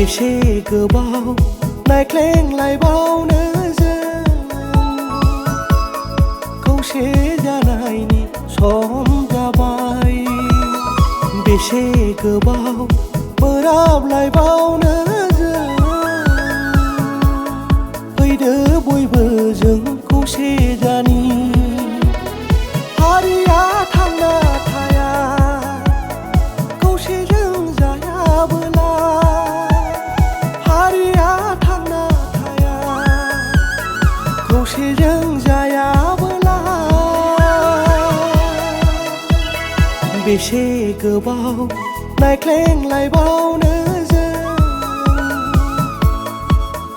बेसे गोबाव नायख्लेंलायबावनो जों खौसे जानायनि सम जाबाय। बेसे गोबाव बोराबलायबावनो जों फैदो बयबो जों खौसे जानि। हारिया थांना थाया खौसेजों जायाबोला, हारिया थांना थाया खौसेजों जायाबोला। बेसे गोबाव नायख्लेंलायबावनो जों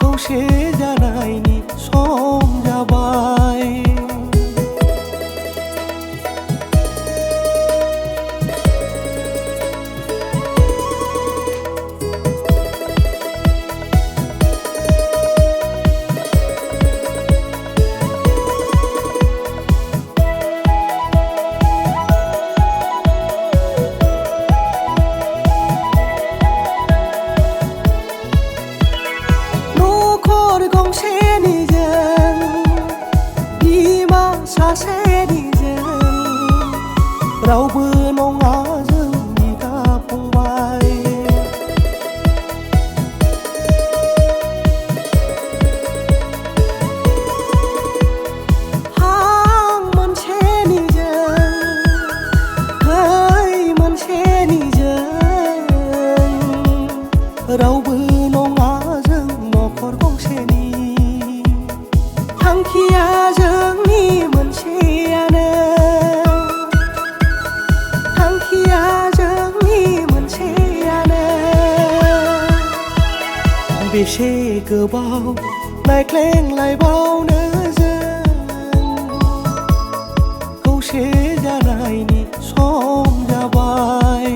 खौसे जानायनि सम जाबाय। रावबो नङा जों बिदा फंबाय। हां मोनसेनिजों थै मोनसेनिजों रावबो नङा जों नखर गंसेनि। थांखिया जोंनि मोनसेयानो, बेसे गोबाव नायख्लेंलायबावनो जों खौसे जानायनि सम जाबाय।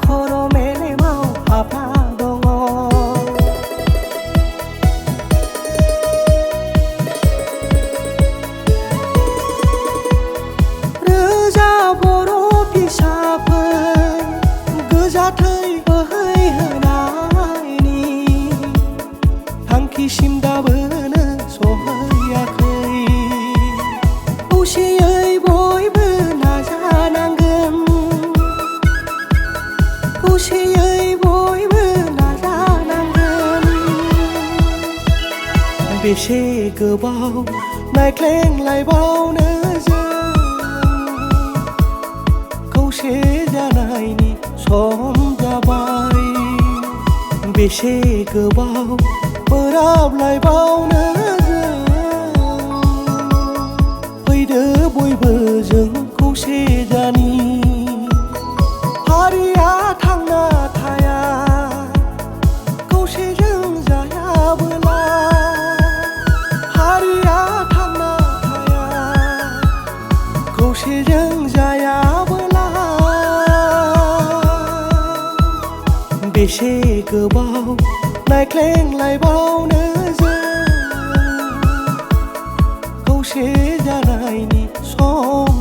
खर' मेलेमाव हाबना दङ। रोजा बर' फिसाफोर गोजा थै बोहैहोनायनि थांखिसिम दाबोनो सहैयाखै। खौसेयै बयबो नाजानांगोन, खौसेयै बयबो नाजानांगोन। बेसे गोबाव नायख्लेंलायबावनो जों खौसे जानायनि सम जाबाय। बेसे गोबाव बोराबलायबावनो जों फैदो बयबो जों खौसे जानि। हारिया थांना थाया खौसेजों जायाबोला, हारिया थांना थाया खौसेजों जायाबोला। बेसे गोबाव नायख्लेंलायबावनो जों खौसे जानायनि सम